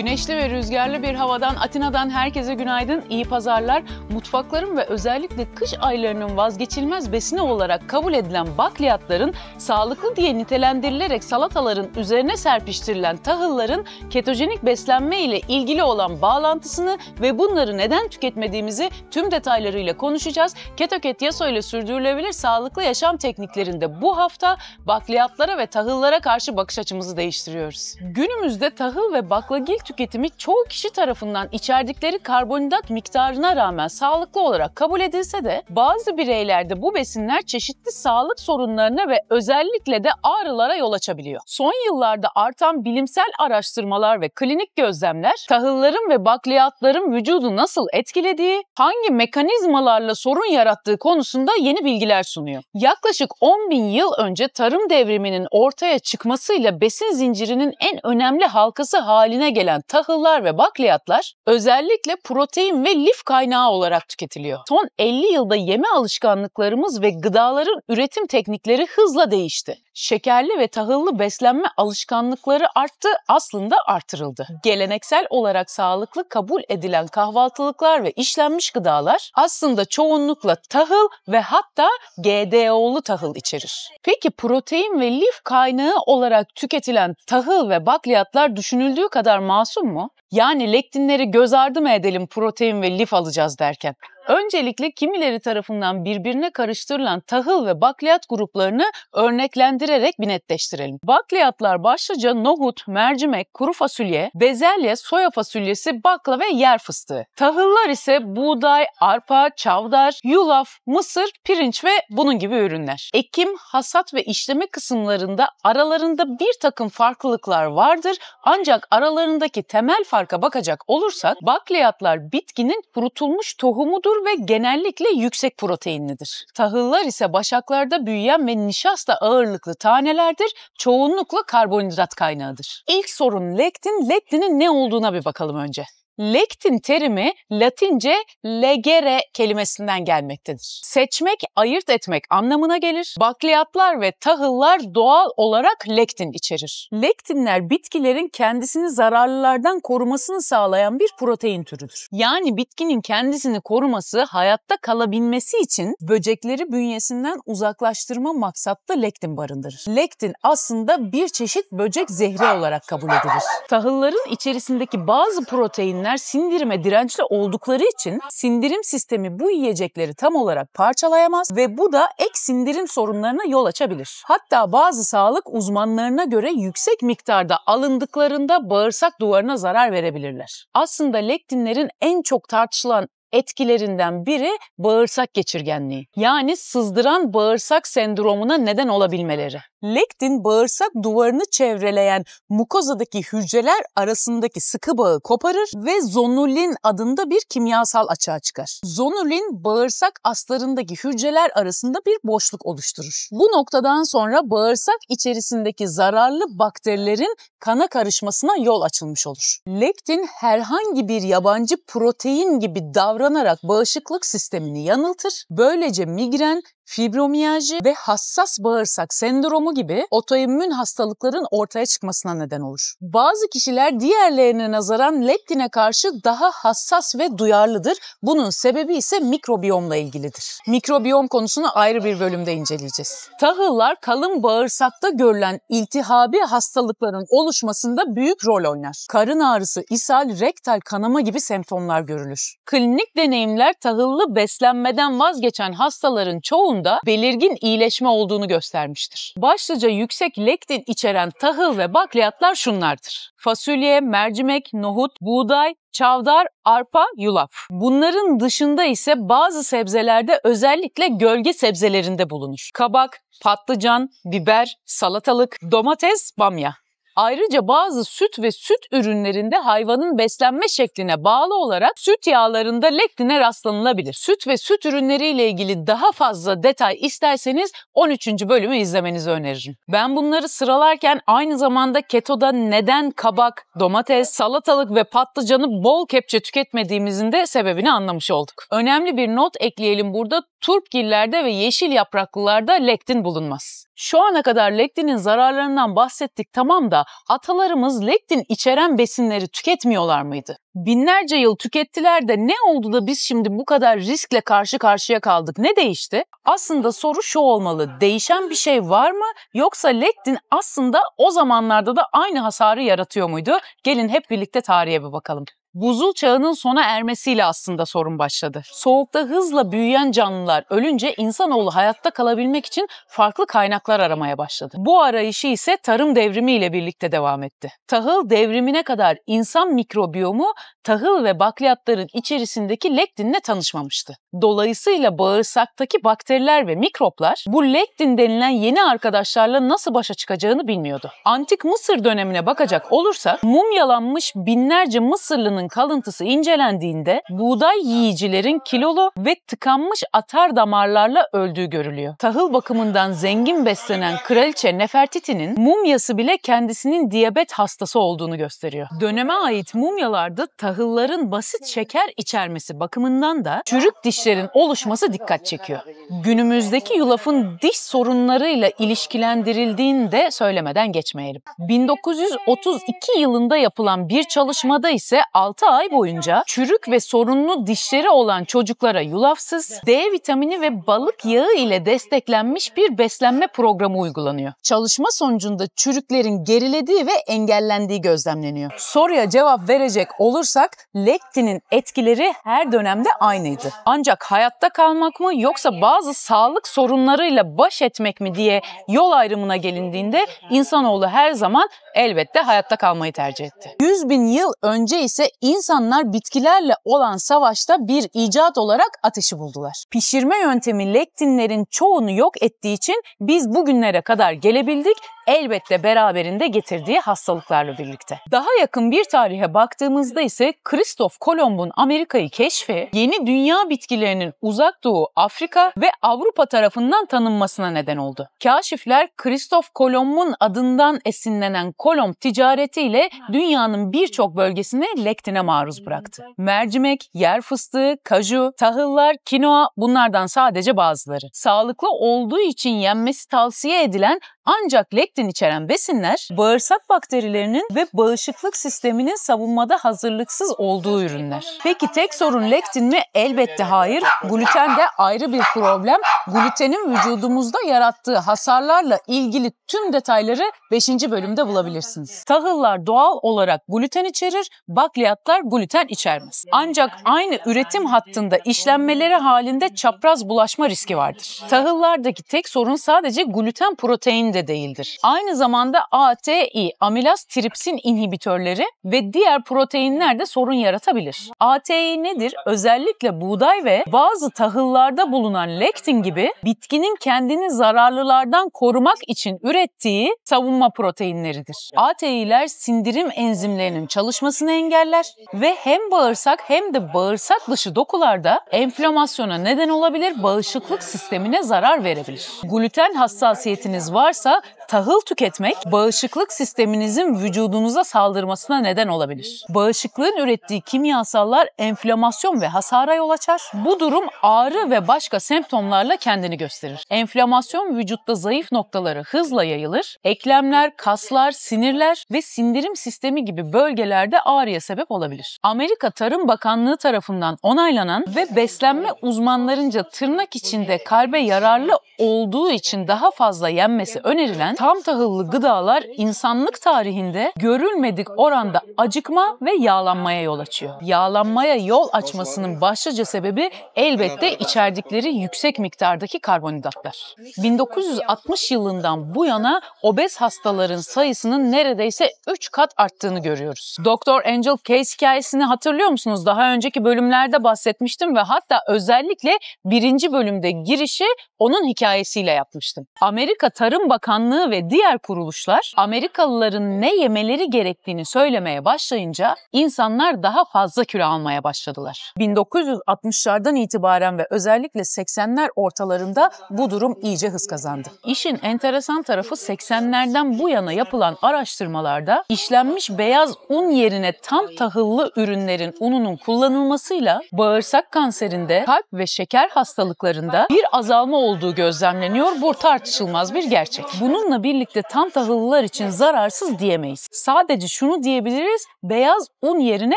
Güneşli ve rüzgarlı bir havadan Atina'dan herkese günaydın, iyi pazarlar. Mutfakların ve özellikle kış aylarının vazgeçilmez besini olarak kabul edilen bakliyatların sağlıklı diye nitelendirilerek salataların üzerine serpiştirilen tahılların ketojenik beslenme ile ilgili olan bağlantısını ve bunları neden tüketmediğimizi tüm detaylarıyla konuşacağız. Ketoket Yaso ile sürdürülebilir sağlıklı yaşam tekniklerinde bu hafta bakliyatlara ve tahıllara karşı bakış açımızı değiştiriyoruz. Günümüzde tahıl ve baklagil tüketimi çoğu kişi tarafından içerdikleri karbonhidrat miktarına rağmen sağlıklı olarak kabul edilse de bazı bireylerde bu besinler çeşitli sağlık sorunlarına ve özellikle de ağrılara yol açabiliyor. Son yıllarda artan bilimsel araştırmalar ve klinik gözlemler tahılların ve bakliyatların vücudu nasıl etkilediği, hangi mekanizmalarla sorun yarattığı konusunda yeni bilgiler sunuyor. Yaklaşık 10.000 yıl önce tarım devriminin ortaya çıkmasıyla besin zincirinin en önemli halkası haline gelen tahıllar ve bakliyatlar özellikle protein ve lif kaynağı olarak tüketiliyor. Son 50 yılda yeme alışkanlıklarımız ve gıdaların üretim teknikleri hızla değişti. Şekerli ve tahıllı beslenme alışkanlıkları arttı, aslında artırıldı. Geleneksel olarak sağlıklı kabul edilen kahvaltılıklar ve işlenmiş gıdalar aslında çoğunlukla tahıl ve hatta GDO'lu tahıl içerir. Peki protein ve lif kaynağı olarak tüketilen tahıl ve bakliyatlar düşünüldüğü kadar masum mu? Yani lektinleri göz ardı mı edelim protein ve lif alacağız derken? Öncelikle kimileri tarafından birbirine karıştırılan tahıl ve bakliyat gruplarını örneklendirerek bir netleştirelim. Bakliyatlar başlıca nohut, mercimek, kuru fasulye, bezelye, soya fasulyesi, bakla ve yer fıstığı. Tahıllar ise buğday, arpa, çavdar, yulaf, mısır, pirinç ve bunun gibi ürünler. Ekim, hasat ve işleme kısımlarında aralarında bir takım farklılıklar vardır ancak aralarındaki temel farka bakacak olursak bakliyatlar bitkinin kurutulmuş tohumudur ve genellikle yüksek proteinlidir. Tahıllar ise başaklarda büyüyen ve nişasta ağırlıklı tanelerdir, çoğunlukla karbonhidrat kaynağıdır. İlk sorun lektin, lektinin ne olduğuna bir bakalım önce. Lektin terimi Latince legere kelimesinden gelmektedir. Seçmek, ayırt etmek anlamına gelir. Bakliyatlar ve tahıllar doğal olarak lektin içerir. Lektinler bitkilerin kendisini zararlılardan korumasını sağlayan bir protein türüdür. Yani bitkinin kendisini koruması, hayatta kalabilmesi için böcekleri bünyesinden uzaklaştırma maksatlı lektin barındırır. Lektin aslında bir çeşit böcek zehri olarak kabul edilir. Tahılların içerisindeki bazı proteinler sindirime dirençli oldukları için sindirim sistemi bu yiyecekleri tam olarak parçalayamaz ve bu da ek sindirim sorunlarına yol açabilir. Hatta bazı sağlık uzmanlarına göre yüksek miktarda alındıklarında bağırsak duvarına zarar verebilirler. Aslında lektinlerin en çok tartışılan etkilerinden biri bağırsak geçirgenliği. Yani sızdıran bağırsak sendromuna neden olabilmeleri. Lektin bağırsak duvarını çevreleyen mukozadaki hücreler arasındaki sıkı bağı koparır ve zonulin adında bir kimyasal açığa çıkar. Zonulin bağırsak astarındaki hücreler arasında bir boşluk oluşturur. Bu noktadan sonra bağırsak içerisindeki zararlı bakterilerin kana karışmasına yol açılmış olur. Lektin herhangi bir yabancı protein gibi davranarak bağışıklık sistemini yanıltır. Böylece migren, fibromiyalji ve hassas bağırsak sendromu gibi otoimmün hastalıkların ortaya çıkmasına neden olur. Bazı kişiler diğerlerine nazaran lektine karşı daha hassas ve duyarlıdır. Bunun sebebi ise mikrobiyomla ilgilidir. Mikrobiyom konusunu ayrı bir bölümde inceleyeceğiz. Tahıllar kalın bağırsakta görülen iltihabi hastalıkların oluşmasında büyük rol oynar. Karın ağrısı, ishal, rektal kanama gibi semptomlar görülür. Klinik deneyimler tahıllı beslenmeden vazgeçen hastaların çoğu belirgin iyileşme olduğunu göstermiştir. Başlıca yüksek lektin içeren tahıl ve bakliyatlar şunlardır: fasulye, mercimek, nohut, buğday, çavdar, arpa, yulaf. Bunların dışında ise bazı sebzelerde özellikle gölge sebzelerinde bulunur. Kabak, patlıcan, biber, salatalık, domates, bamya. Ayrıca bazı süt ve süt ürünlerinde hayvanın beslenme şekline bağlı olarak süt yağlarında lektine rastlanılabilir. Süt ve süt ürünleriyle ilgili daha fazla detay isterseniz 13. bölümü izlemenizi öneririm. Ben bunları sıralarken aynı zamanda ketoda neden kabak, domates, salatalık ve patlıcanı bol kepçe tüketmediğimizin de sebebini anlamış olduk. Önemli bir not ekleyelim burada: turpgillerde ve yeşil yapraklılarda lektin bulunmaz. Şu ana kadar lektinin zararlarından bahsettik, tamam da acaba atalarımız lektin içeren besinleri tüketmiyorlar mıydı? Binlerce yıl tükettiler de ne oldu da biz şimdi bu kadar riskle karşı karşıya kaldık? Ne değişti? Aslında soru şu olmalı: değişen bir şey var mı? Yoksa lektin aslında o zamanlarda da aynı hasarı yaratıyor muydu? Gelin hep birlikte tarihe bir bakalım. Buzul çağının sona ermesiyle aslında sorun başladı. Soğukta hızla büyüyen canlılar ölünce insanoğlu hayatta kalabilmek için farklı kaynaklar aramaya başladı. Bu arayışı ise tarım devrimiyle birlikte devam etti. Tahıl devrimine kadar insan mikrobiyomu tahıl ve bakliyatların içerisindeki lektinle tanışmamıştı. Dolayısıyla bağırsaktaki bakteriler ve mikroplar bu lektin denilen yeni arkadaşlarla nasıl başa çıkacağını bilmiyordu. Antik Mısır dönemine bakacak olursak mumyalanmış binlerce Mısırlı'nın kalıntısı incelendiğinde buğday yiyicilerin kilolu ve tıkanmış atar damarlarla öldüğü görülüyor. Tahıl bakımından zengin beslenen kraliçe Nefertiti'nin mumyası bile kendisinin diyabet hastası olduğunu gösteriyor. Döneme ait mumyalarda tahılların basit şeker içermesi bakımından da çürük dişlerin oluşması dikkat çekiyor. Günümüzdeki yulafın diş sorunlarıyla ilişkilendirildiğini de söylemeden geçmeyelim. 1932 yılında yapılan bir çalışmada ise 6 ay boyunca çürük ve sorunlu dişleri olan çocuklara yulafsız, D vitamini ve balık yağı ile desteklenmiş bir beslenme programı uygulanıyor. Çalışma sonucunda çürüklerin gerilediği ve engellendiği gözlemleniyor. Soruya cevap verecek olursak lektinin etkileri her dönemde aynıydı. Ancak hayatta kalmak mı yoksa bazı sağlık sorunlarıyla baş etmek mi diye yol ayrımına gelindiğinde insanoğlu her zaman elbette hayatta kalmayı tercih etti. 100 bin yıl önce ise insanlar bitkilerle olan savaşta bir icat olarak ateşi buldular. Pişirme yöntemi lektinlerin çoğunu yok ettiği için biz bugünlere kadar gelebildik, elbette beraberinde getirdiği hastalıklarla birlikte. Daha yakın bir tarihe baktığımızda ise Kristof Kolomb'un Amerika'yı keşfi, yeni dünya bitkilerinin Uzak Doğu, Afrika ve Avrupa tarafından tanınmasına neden oldu. Kaşifler Kristof Kolomb'un adından esinlenen Kolomb ticaretiyle dünyanın birçok bölgesini lektine maruz bıraktı. Mercimek, yer fıstığı, kaju, tahıllar, kinoa bunlardan sadece bazıları. Sağlıklı olduğu için yenmesi tavsiye edilen ancak lektin içeren besinler bağırsak bakterilerinin ve bağışıklık sisteminin savunmada hazırlıksız olduğu ürünler. Peki tek sorun lektin mi? Elbette hayır. Gluten de ayrı bir problem. Glutenin vücudumuzda yarattığı hasarlarla ilgili tüm detayları 5. bölümde bulabilirsiniz. Tahıllar doğal olarak gluten içerir, bakliyatlar gluten içermez. Ancak aynı üretim hattında işlenmeleri halinde çapraz bulaşma riski vardır. Tahıllardaki tek sorun sadece gluten protein de değildir. Aynı zamanda ATI, amilaz tripsin inhibitörleri ve diğer proteinler de sorun yaratabilir. ATI nedir? Özellikle buğday ve bazı tahıllarda bulunan lektin gibi bitkinin kendini zararlılardan korumak için ürettiği savunma proteinleridir. ATI'ler sindirim enzimlerinin çalışmasını engeller ve hem bağırsak hem de bağırsak dışı dokularda enflamasyona neden olabilir, bağışıklık sistemine zarar verebilir. Gluten hassasiyetiniz varsa tahıl tüketmek bağışıklık sisteminizin vücudunuza saldırmasına neden olabilir. Bağışıklığın ürettiği kimyasallar enflamasyon ve hasara yol açar. Bu durum ağrı ve başka semptomlarla kendini gösterir. Enflamasyon vücutta zayıf noktaları hızla yayılır. Eklemler, kaslar, sinirler ve sindirim sistemi gibi bölgelerde ağrıya sebep olabilir. Amerika Tarım Bakanlığı tarafından onaylanan ve beslenme uzmanlarınca tırnak içinde kalbe yararlı olduğu için daha fazla yenmesi önerilen tam tahıllı gıdalar insanlık tarihinde görülmedik oranda acıkma ve yağlanmaya yol açıyor. Yağlanmaya yol açmasının başlıca sebebi elbette içerdikleri yüksek miktardaki karbonhidratlar. 1960 yılından bu yana obez hastaların sayısının neredeyse 3 kat arttığını görüyoruz. Dr. Angel Case hikayesini hatırlıyor musunuz? Daha önceki bölümlerde bahsetmiştim ve hatta özellikle 1. bölümde girişi onun hikayesiyle yapmıştım. Amerika Tarım Bakanlığı ve diğer kuruluşlar Amerikalıların ne yemeleri gerektiğini söylemeye başlayınca insanlar daha fazla kilo almaya başladılar. 1960'lardan itibaren ve özellikle 80'ler ortalarında bu durum iyice hız kazandı. İşin enteresan tarafı 80'lerden bu yana yapılan araştırmalarda işlenmiş beyaz un yerine tam tahıllı ürünlerin ununun kullanılmasıyla bağırsak kanserinde, kalp ve şeker hastalıklarında bir azalma olduğu gözlemleniyor. Bu tartışılmaz bir gerçek. Bununla Bununla birlikte tam tahıllılar için zararsız diyemeyiz. Sadece şunu diyebiliriz, beyaz un yerine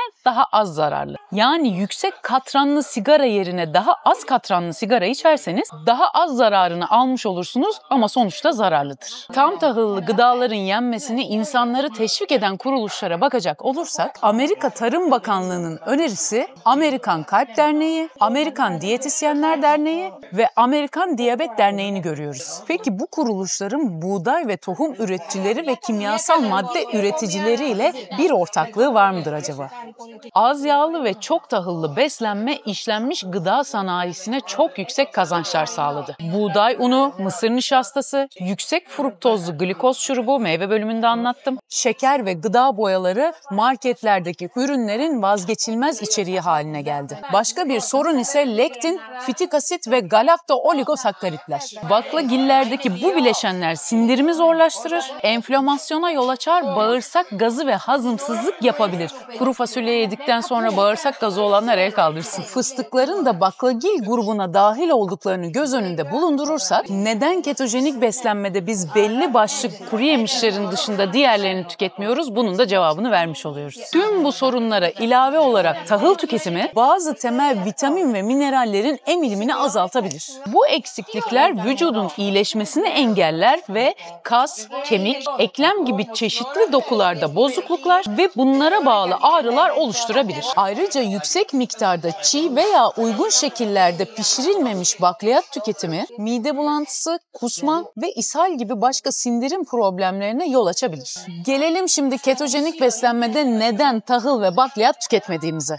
daha az zararlı. Yani yüksek katranlı sigara yerine daha az katranlı sigara içerseniz daha az zararını almış olursunuz ama sonuçta zararlıdır. Tam tahıllı gıdaların yenmesini insanları teşvik eden kuruluşlara bakacak olursak, Amerika Tarım Bakanlığı'nın önerisi Amerikan Kalp Derneği, Amerikan Diyetisyenler Derneği ve Amerikan Diyabet Derneği'ni görüyoruz. Peki bu kuruluşların buğday ve tohum üreticileri ve kimyasal madde üreticileriyle bir ortaklığı var mıdır acaba? Az yağlı ve çok tahıllı beslenme işlenmiş gıda sanayisine çok yüksek kazançlar sağladı. Buğday unu, mısır nişastası, yüksek fruktozlu glikoz şurubu meyve bölümünde anlattım. Şeker ve gıda boyaları marketlerdeki ürünlerin vazgeçilmez içeriği haline geldi. Başka bir sorun ise lektin, fitik asit ve galakto-oligosakkaritler. Baklagillerdeki bu bileşenler sindirimi zorlaştırır, enflamasyona yol açar, bağırsak gazı ve hazımsızlık yapabilir. Kuru fasulye yedikten sonra bağırsak gazı olanlar el kaldırsın. Fıstıkların da baklagil grubuna dahil olduklarını göz önünde bulundurursak, neden ketojenik beslenmede biz belli başlı kuru yemişlerin dışında diğerlerini tüketmiyoruz? Bunun da cevabını vermiş oluyoruz. Tüm bu sorunlara ilave olarak tahıl tüketimi bazı temel vitamin ve minerallerin emilimini azaltabilir. Bu eksiklikler vücudun iyileşmesini engeller ve kas, kemik, eklem gibi çeşitli dokularda bozukluklar ve bunlara bağlı ağrılar oluşturabilir. Ayrıca yüksek miktarda çiğ veya uygun şekillerde pişirilmemiş bakliyat tüketimi mide bulantısı, kusma ve ishal gibi başka sindirim problemlerine yol açabilir. Gelelim şimdi ketojenik beslenmede neden tahıl ve bakliyat tüketmediğimize.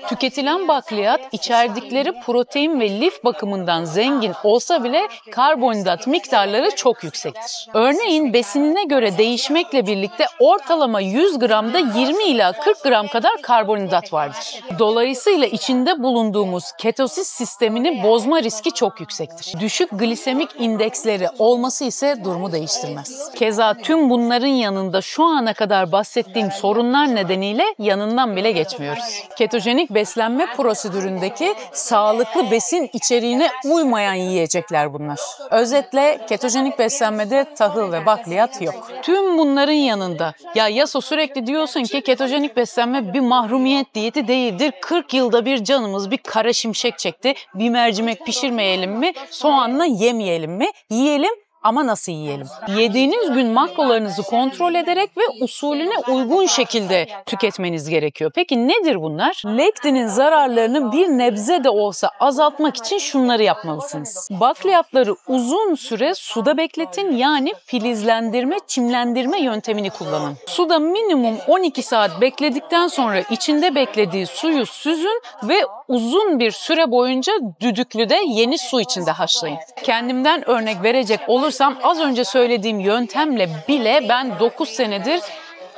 Tüketilen bakliyat içerdikleri protein ve lif bakımından zengin olsa bile karbonhidrat miktarları çok yüksektir. Örneğin besinine göre değişmekle birlikte ortalama 100 gramda 20 ila 40 gram kadar karbonhidrat vardır. Dolayısıyla içinde bulunduğumuz ketosis sistemini bozma riski çok yüksektir. Düşük glisemik indeksleri olması ise durumu değiştirmez. Keza tüm bunların yanında şu ana kadar bahsettiğim sorunlar nedeniyle yanından bile geçmiyoruz. Ketojenik beslenme prosedüründeki sağlıklı besin içeriğine uymayan yiyecekler bunlar. Özetle ketojenik beslenmede tahıl ve bakliyat yok. Tüm bunların yanında ya Yaso sürekli diyorsun ki ketojenik beslenme bir mahrumiyet diyeti değildir. 40 yılda bir canımız bir kara şimşek çekti. Bir mercimek pişirmeyelim mi? Soğanla yemeyelim mi? Yiyelim. Ama nasıl yiyelim? Yediğiniz gün makrolarınızı kontrol ederek ve usulüne uygun şekilde tüketmeniz gerekiyor. Peki nedir bunlar? Lektinin zararlarını bir nebze de olsa azaltmak için şunları yapmalısınız. Bakliyatları uzun süre suda bekletin, yani filizlendirme, çimlendirme yöntemini kullanın. Suda minimum 12 saat bekledikten sonra içinde beklediği suyu süzün ve uzun bir süre boyunca düdüklüde yeni su içinde haşlayın. Kendimden örnek verecek olursam az önce söylediğim yöntemle bile ben 9 senedir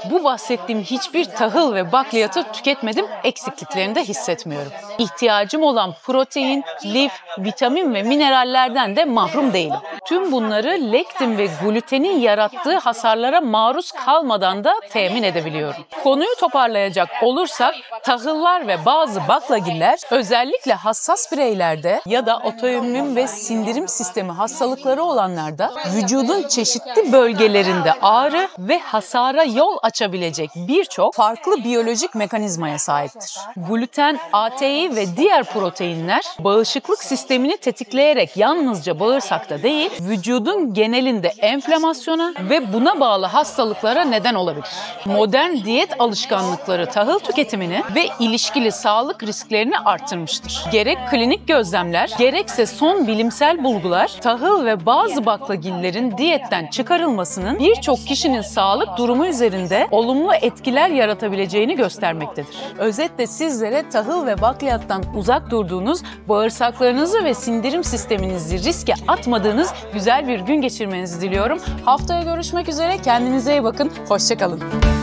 bu bahsettiğim hiçbir tahıl ve bakliyatı tüketmedim, eksikliklerini de hissetmiyorum. İhtiyacım olan protein, lif, vitamin ve minerallerden de mahrum değilim. Tüm bunları lektin ve glutenin yarattığı hasarlara maruz kalmadan da temin edebiliyorum. Konuyu toparlayacak olursak, tahıllar ve bazı baklagiller özellikle hassas bireylerde ya da otoimmün ve sindirim sistemi hastalıkları olanlarda vücudun çeşitli bölgelerinde ağrı ve hasara yol açabilecek birçok farklı biyolojik mekanizmaya sahiptir. Gluten, ATİ ve diğer proteinler bağışıklık sistemini tetikleyerek yalnızca bağırsakta değil, vücudun genelinde enflamasyona ve buna bağlı hastalıklara neden olabilir. Modern diyet alışkanlıkları tahıl tüketimini ve ilişkili sağlık risklerini arttırmıştır. Gerek klinik gözlemler, gerekse son bilimsel bulgular, tahıl ve bazı baklagillerin diyetten çıkarılmasının birçok kişinin sağlık durumu üzerinde olumlu etkiler yaratabileceğini göstermektedir. Özetle sizlere tahıl ve bakliyattan uzak durduğunuz, bağırsaklarınızı ve sindirim sisteminizi riske atmadığınız güzel bir gün geçirmenizi diliyorum. Haftaya görüşmek üzere, kendinize iyi bakın, hoşça kalın.